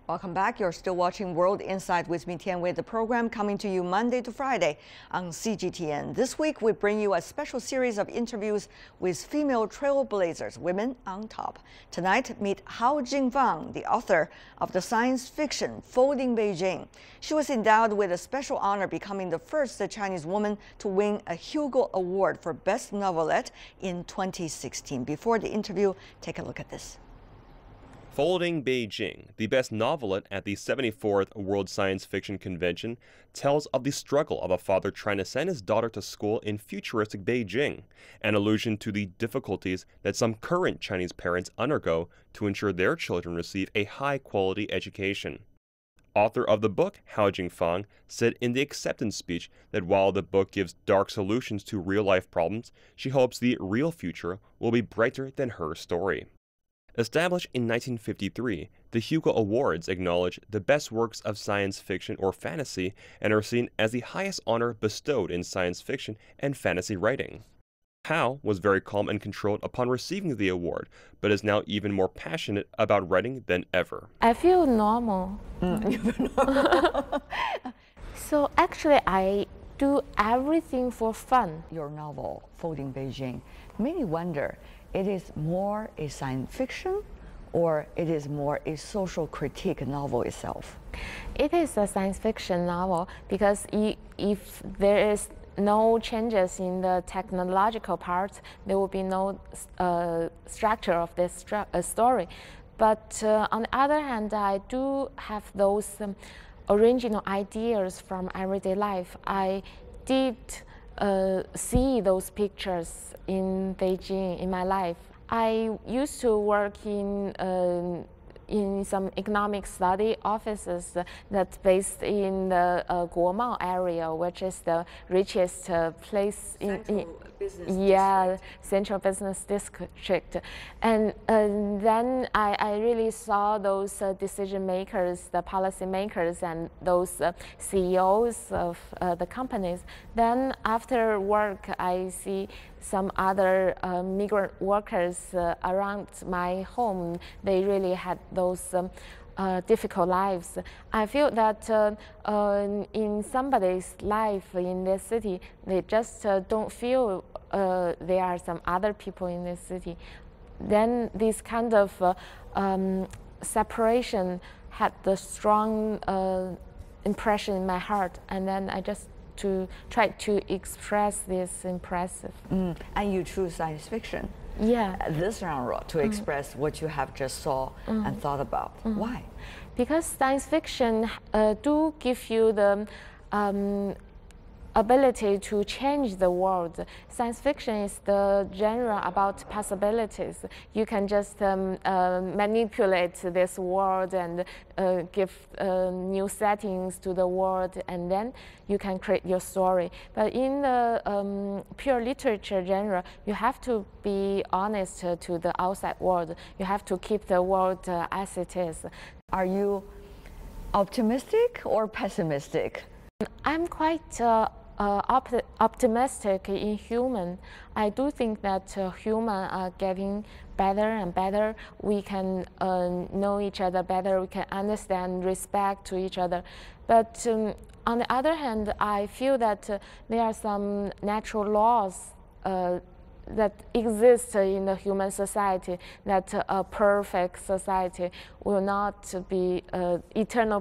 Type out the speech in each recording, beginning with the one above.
Welcome back. You're still watching World Insight with me, Tian Wei, the program coming to you Monday to Friday on CGTN. This week, we bring you a special series of interviews with female trailblazers, women on top. Tonight, meet Hao Jingfang, the author of the science fiction Folding Beijing. She was endowed with a special honor, becoming the first Chinese woman to win a Hugo Award for Best Novelette in 2016. Before the interview, take a look at this. Folding Beijing, the best novelette at the 74th World Science Fiction Convention, tells of the struggle of a father trying to send his daughter to school in futuristic Beijing, an allusion to the difficulties that some current Chinese parents undergo to ensure their children receive a high-quality education. Author of the book, Hao Jingfang, said in the acceptance speech that while the book gives dark solutions to real-life problems, she hopes the real future will be brighter than her story. Established in 1953, the Hugo Awards acknowledge the best works of science fiction or fantasy and are seen as the highest honor bestowed in science fiction and fantasy writing. Hao was very calm and controlled upon receiving the award, but is now even more passionate about writing than ever. I feel normal. So actually, I do everything for fun. Your novel, Folding Beijing, made me wonder, it is more a science fiction or it is more a social critique novel itself? It is a science fiction novel because if there is no changes in the technological part, there will be no structure of this story. But on the other hand, I do have those original ideas from everyday life. I did see those pictures in Beijing in my life. I used to work in some economic study offices that's based in the Guomao area, which is the richest place Central Business District. And then I really saw those decision makers, the policy makers, and those CEOs of the companies. Then after work, I see some other migrant workers around my home. They really had those difficult lives. I feel that in somebody's life in this city, they just don't feel there are some other people in this city. Then this kind of separation had the strong impression in my heart, and then I just try to express this impressive. And you choose science fiction. Yeah. This genre to express what you have just saw and thought about. Why? Because science fiction do give you the ability to change the world. Science fiction is the genre about possibilities. You can just manipulate this world and give new settings to the world, and then you can create your story. But in the pure literature genre, you have to be honest to the outside world. You have to keep the world as it is. Are you optimistic or pessimistic? I'm quite optimistic in human. I do think that humans are getting better and better. We can know each other better. We can understand, respect to each other. But on the other hand, I feel that there are some natural laws that exist in the human society, that a perfect society will not be eternal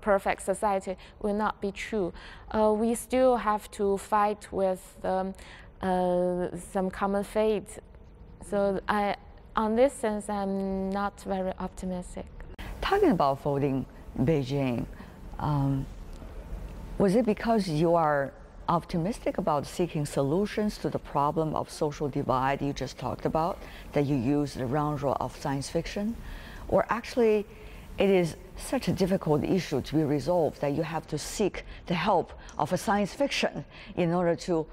perfect society will not be true. We still have to fight with some common fate. So on this sense, I'm not very optimistic. Talking about Folding Beijing, was it because you are optimistic about seeking solutions to the problem of social divide you just talked about, that you use the genre of science fiction? Or actually, it is such a difficult issue to be resolved that you have to seek the help of a science fiction in order to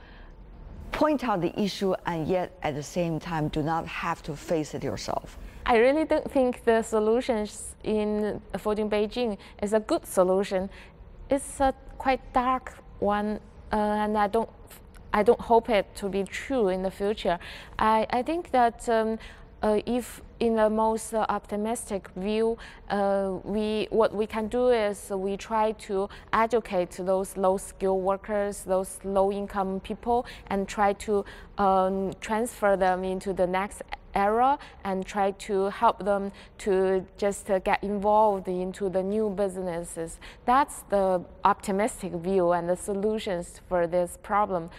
point out the issue and yet at the same time do not have to face it yourself? I really don't think the solutions in Folding Beijing is a good solution. It's a quite dark one, and I don't hope it to be true in the future. I think that if in the most optimistic view, what we can do is we try to educate those low-skilled workers, those low-income people, and try to transfer them into the next era and try to help them to just get involved into the new businesses. That's the optimistic view and the solutions for this problem.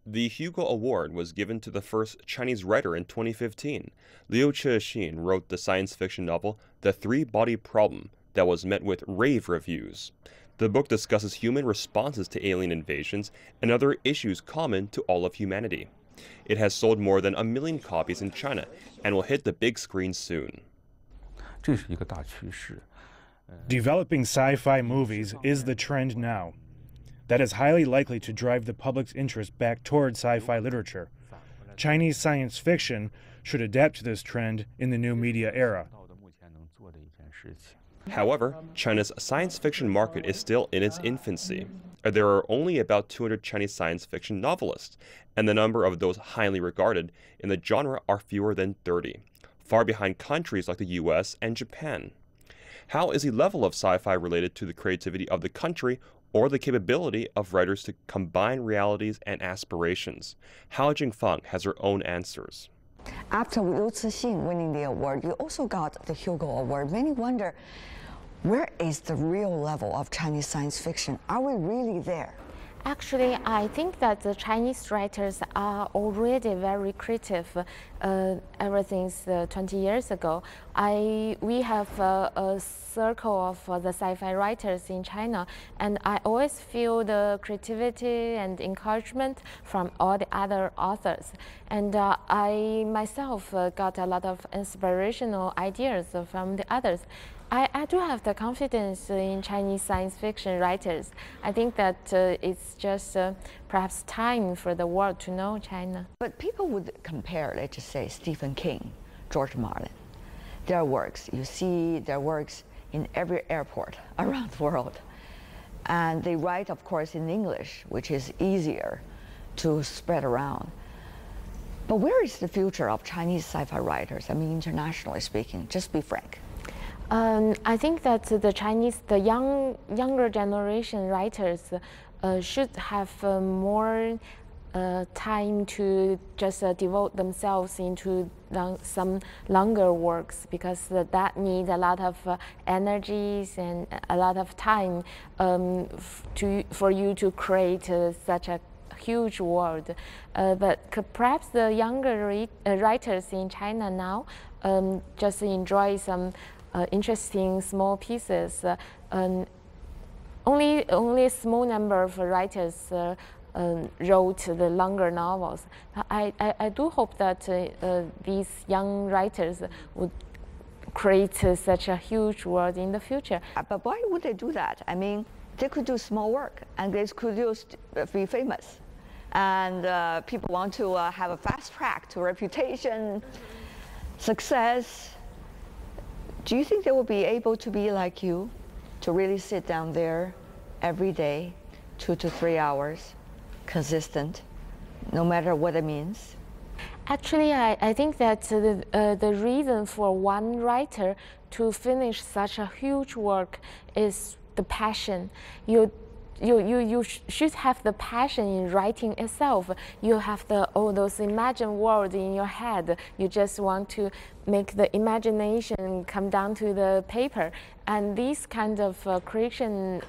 The Hugo Award was given to the first Chinese writer in 2015. Liu Cixin wrote the science fiction novel The Three-Body Problem that was met with rave reviews. The book discusses human responses to alien invasions and other issues common to all of humanity. It has sold more than 1 million copies in China and will hit the big screen soon. Developing sci-fi movies is the trend now. That is highly likely to drive the public's interest back toward sci-fi literature. Chinese science fiction should adapt to this trend in the new media era. However, China's science fiction market is still in its infancy. There are only about 200 Chinese science fiction novelists, and the number of those highly regarded in the genre are fewer than 30, far behind countries like the US and Japan. How is the level of sci-fi related to the creativity of the country or the capability of writers to combine realities and aspirations? Hao Jingfang has her own answers. After Liu Cixin winning the award, you also got the Hugo Award. Many wonder, where is the real level of Chinese science fiction? Are we really there? Actually, I think that the Chinese writers are already very creative ever since 20 years ago. We have a circle of the sci-fi writers in China, and I always feel the creativity and encouragement from all the other authors. And I myself got a lot of inspirational ideas from the others. I do have the confidence in Chinese science fiction writers. I think that it's just perhaps time for the world to know China. But people would compare, let's just say, Stephen King, George Martin. Their works, you see their works in every airport around the world. And they write, of course, in English, which is easier to spread around. But where is the future of Chinese sci-fi writers? I mean, internationally speaking, just be frank. I think that the younger generation writers should have more time to just devote themselves into some longer works, because that needs a lot of energies and a lot of time for you to create such a huge world. But perhaps the younger writers in China now just enjoy some interesting small pieces. Only a small number of writers wrote the longer novels. I do hope that these young writers would create such a huge world in the future. But why would they do that? I mean, they could do small work and they could be famous. And people want to have a fast track to reputation, success. Do you think they will be able to be like you, to really sit down there every day, 2 to 3 hours, consistent, no matter what it means? Actually, I think that the reason for one writer to finish such a huge work is the passion. should have the passion in writing itself. You have all those imagined worlds in your head. You just want to make the imagination come down to the paper. And this kind of creation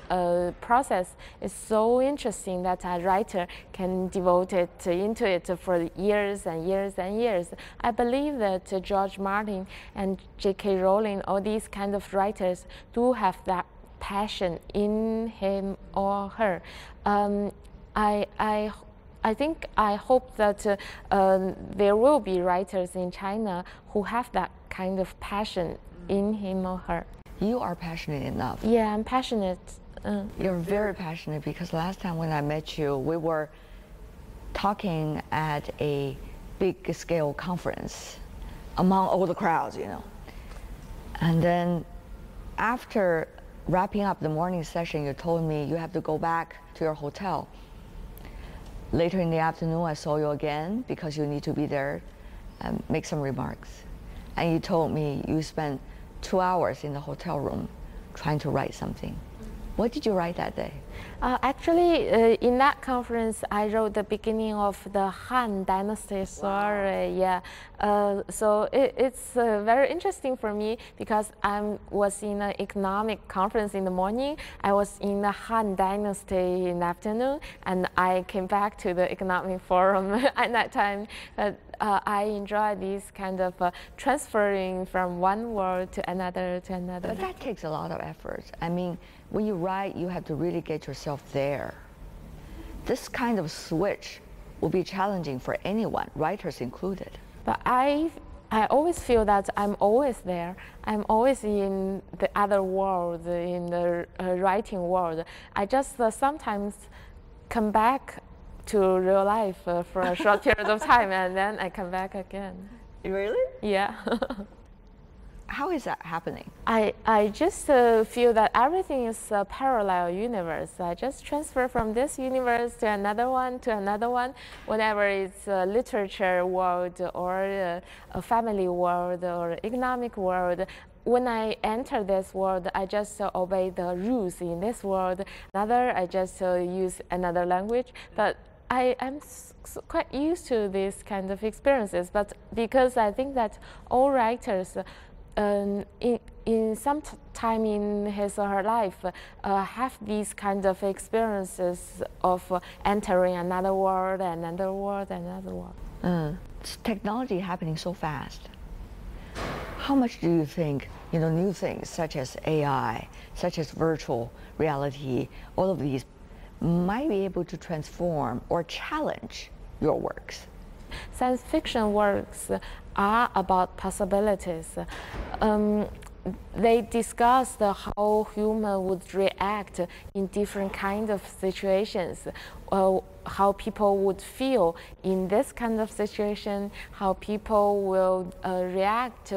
process is so interesting that a writer can devote into it for years and years and years. I believe that George Martin and J.K. Rowling, all these kind of writers, do have that passion in him or her. I hope that there will be writers in China who have that kind of passion in him or her. You are passionate enough. Yeah, I'm passionate. You're very passionate, because last time when I met you, we were talking at a big scale conference among all the crowds, you know. And then after wrapping up the morning session, you told me you have to go back to your hotel. Later in the afternoon, I saw you again because you need to be there and make some remarks. And you told me you spent 2 hours in the hotel room trying to write something. What did you write that day? Actually, in that conference, I wrote the beginning of the Han Dynasty story. Wow. Yeah, so it's very interesting for me because I was in an economic conference in the morning. I was in the Han Dynasty in the afternoon, and I came back to the economic forum at that time. I enjoy this kind of transferring from one world to another to another. But that takes a lot of effort. I mean, when you write, you have to really get yourself there. This kind of switch will be challenging for anyone, writers included. But I always feel that I'm always there. I'm always in the other world, in the writing world. I just sometimes come back to real life for a short period of time, and then I come back again. Really? Yeah. How is that happening? I just feel that everything is a parallel universe. I just transfer from this universe to another one, whenever it's a literature world or a family world or economic world. When I enter this world, I just obey the rules in this world. I just use another language. But I am quite used to these kind of experiences. But because I think that all writers, in some time in his or her life, have these kind of experiences of entering another world, another world, another world. Technology happening so fast. How much do you think, new things such as AI, such as virtual reality, all of these might be able to transform or challenge your works? Science fiction works are about possibilities. They discuss how human would react in different kinds of situations, how people would feel in this kind of situation, how people will react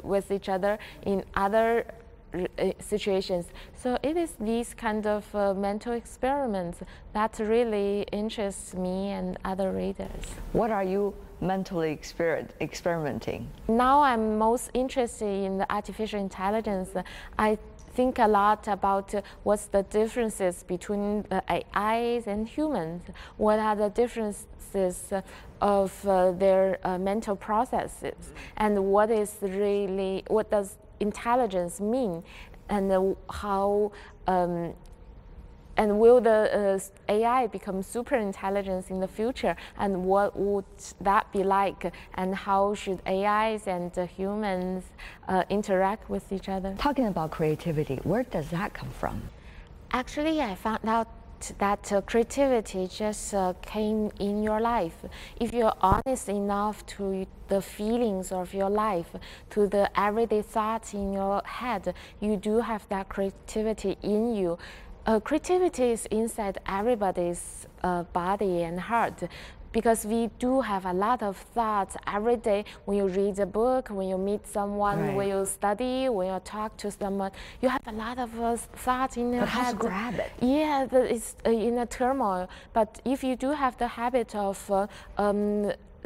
with each other in other situations. So it is these kind of mental experiments that really interests me and other readers. What are you mentally experimenting? Now I'm most interested in the artificial intelligence. I think a lot about what's the differences between the AIs and humans. What are the differences of their mental processes, and what does intelligence mean, and how and will the AI become super intelligence in the future, and what would that be like, and how should AIs and humans interact with each other? Talking about creativity, where does that come from? Actually, I found out that creativity just came in your life. If you're honest enough to the feelings of your life, to the everyday thoughts in your head, you do have that creativity in you. Creativity is inside everybody's body and heart, because we do have a lot of thoughts every day. When you read a book, when you meet someone, right, when you study, when you talk to someone, you have a lot of thoughts in your head. But how to grab it? Yeah, it's in a turmoil. But if you do have the habit of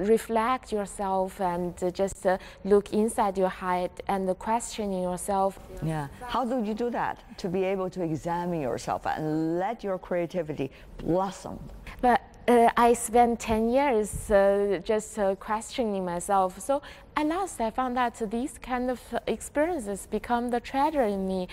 reflect yourself and just look inside your head and questioning yourself. Yeah. How do you do that to be able to examine yourself and let your creativity blossom? But I spent 10 years just questioning myself. So at last I found that these kind of experiences become the treasure in me.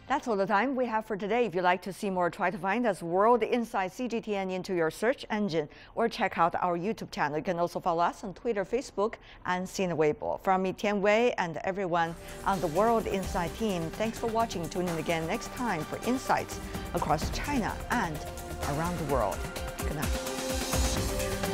That's all the time we have for today. If you'd like to see more, try to find us World Inside CGTN into your search engine or check out our YouTube channel. You can also follow us on Twitter, Facebook, and Sina Weibo. From me, Tian Wei, and everyone on the World Inside team, thanks for watching. Tune in again next time for insights across China and around the world. Good night.